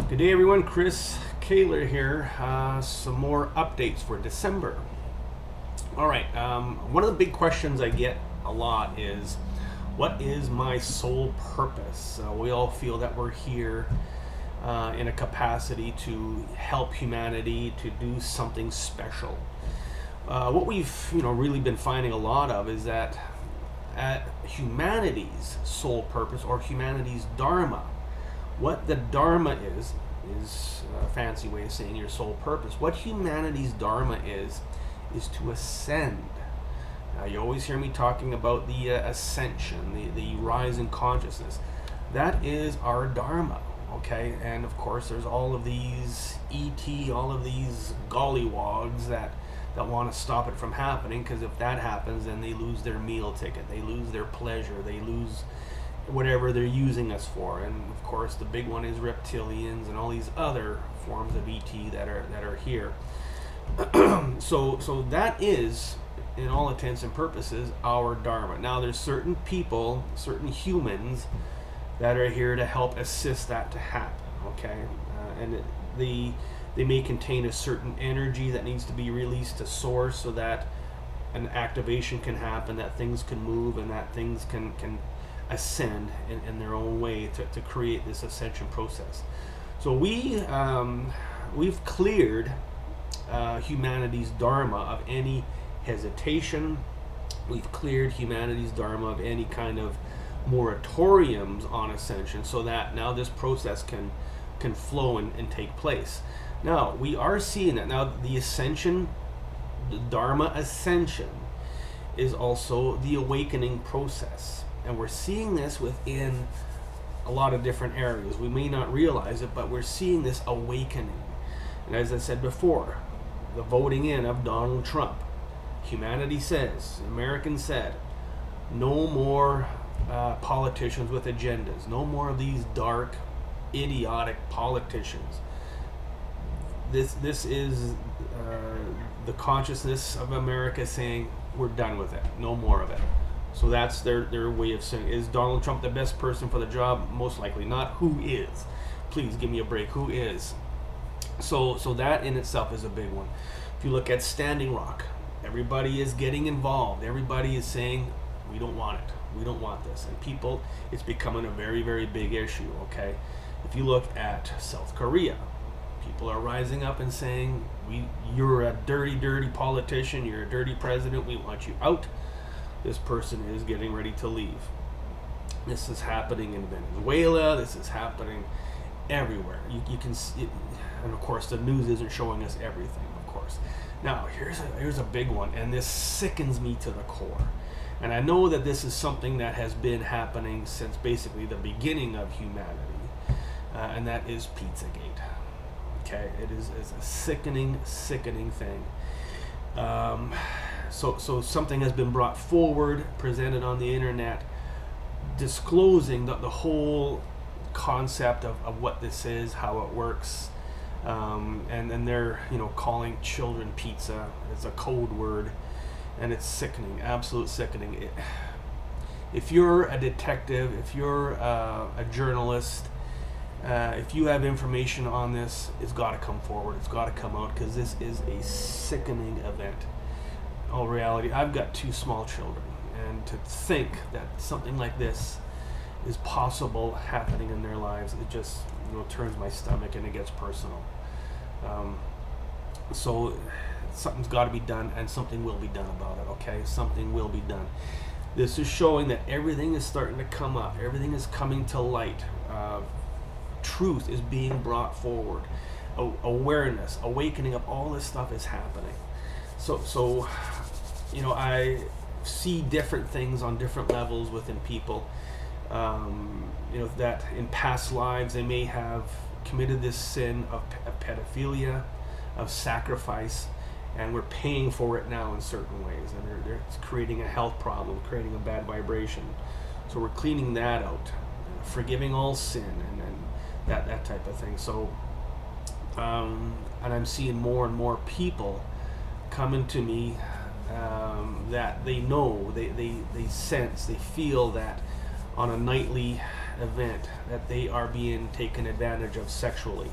Good day, everyone. Chris Kaler here. Some more updates for December. All right. One of the big questions I get a lot is, what is my soul purpose? We all feel that we're here in a capacity to help humanity, to do something special. What we've really been finding a lot of is that humanity's soul purpose, or humanity's dharma, what the dharma is a fancy way of saying your soul purpose. What humanity's dharma is to ascend. Now, you always hear me talking about the ascension, the rise in consciousness. That is our dharma, okay? And of course, there's all of these all of these gollywogs that want to stop it from happening, because if that happens, then they lose their meal ticket, they lose their pleasure, they lose whatever they're using us for. And of course, the big one is reptilians and all these other forms of ET that are here. So that is, in all intents and purposes, our dharma. Now, there's certain people, certain humans that are here to help assist that to happen. Okay, they may contain a certain energy that needs to be released to source, so that an activation can happen, that things can move, and that things can ascend in their own way to create this ascension process. So we've cleared humanity's dharma of any hesitation. We've cleared humanity's dharma of any kind of moratoriums on ascension, so that now this process can flow and take place. Now, we are seeing that. Now, the ascension, the dharma ascension, is also the awakening process. And we're seeing this within a lot of different areas. We may not realize it, but we're seeing this awakening. And as I said before, the voting in of Donald Trump, humanity says, Americans said, no more politicians with agendas, no more of these dark, idiotic politicians. This is the consciousness of America saying, we're done with it, no more of it. So that's their way of saying, is Donald Trump the best person for the job? Most likely not. Who is? Please give me a break. Who is? So that in itself is a big one. If you look at Standing Rock, everybody is getting involved. Everybody is saying, we don't want it. We don't want this. And people, it's becoming a very, very big issue, okay? If you look at South Korea, people are rising up and saying, you're a dirty, dirty politician. You're a dirty president. We want you out. This person is getting ready to leave. This is happening in Venezuela. This is happening everywhere. You can see it, and of course the news isn't showing us everything, of course. Now, here's a big one, and this sickens me to the core. And I know that this is something that has been happening since basically the beginning of humanity, and that is Pizzagate. Okay, it is a sickening thing. So something has been brought forward, presented on the internet, disclosing the whole concept of what this is, how it works, and then they're calling children pizza. It's a code word, and it's sickening, absolute sickening. If you're a detective, if you're a journalist, if you have information on this, it's got to come forward. It's got to come out, because this is a sickening event. In all reality, I've got 2 small children, and to think that something like this is possible happening in their lives, it just turns my stomach, and it gets personal. So something's got to be done, and something will be done about it. Okay, something will be done. This is showing that everything is starting to come up. Everything is coming to light. Truth is being brought forward. Awareness, awakening of all this stuff is happening. So I see different things on different levels within people. That in past lives they may have committed this sin of pedophilia, of sacrifice, and we're paying for it now in certain ways, and they're creating a health problem, creating a bad vibration. So we're cleaning that out, forgiving all sin, and that type of thing. So and I'm seeing more and more people coming to me that they know, they sense, they feel that on a nightly event that they are being taken advantage of sexually.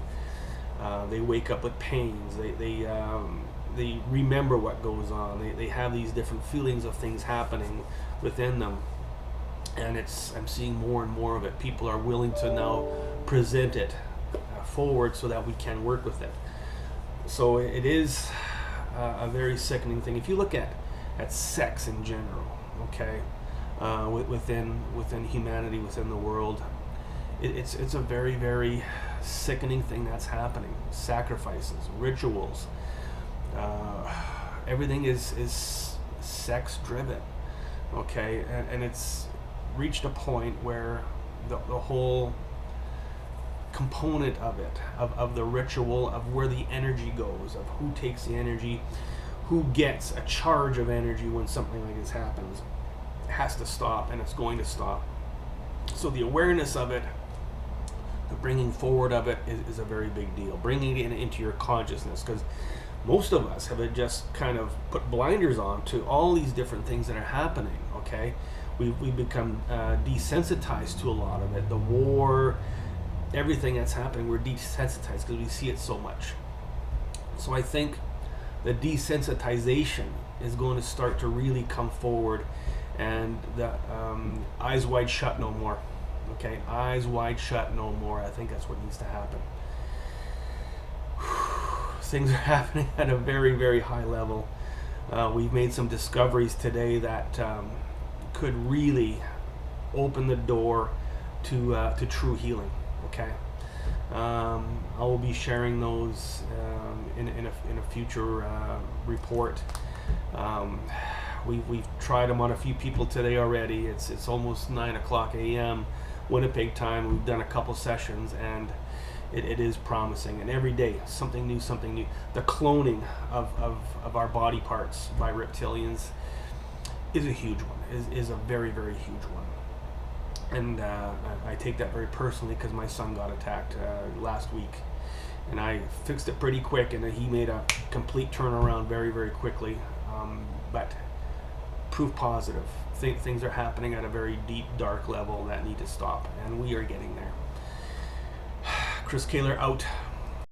They wake up with pains. They remember what goes on. They have these different feelings of things happening within them, and I'm seeing more and more of it. People are willing to now present it forward so that we can work with it. So it is a very sickening thing. If you look at sex in general, okay, within humanity, within the world, it's a very, very sickening thing that's happening. Sacrifices, rituals, everything is sex driven, okay, and it's reached a point where the whole component of it, of the ritual, of where the energy goes, of who takes the energy, who gets a charge of energy when something like this happens, has to stop, and it's going to stop. So the awareness of it, the bringing forward of it is a very big deal. Bringing it into your consciousness, because most of us have just kind of put blinders on to all these different things that are happening, okay? We've become desensitized to a lot of it. The war, everything that's happening, we're desensitized because we see it so much. So I think the desensitization is going to start to really come forward, and the eyes wide shut no more. Okay, eyes wide shut no more. I think that's what needs to happen. Things are happening at a very, very high level. We've made some discoveries today that could really open the door to true healing. Okay, I will be sharing those in a future report. We've tried them on a few people today already. It's almost 9:00 a.m. Winnipeg time. We've done a couple sessions, and it is promising. And every day, something new. The cloning of our body parts by reptilians is a huge one. Is a very, very huge one. And I take that very personally because my son got attacked last week, and I fixed it pretty quick, and he made a complete turnaround very, very quickly. But proof positive. Things are happening at a very deep, dark level that need to stop, and we are getting there. Chris Kaler out.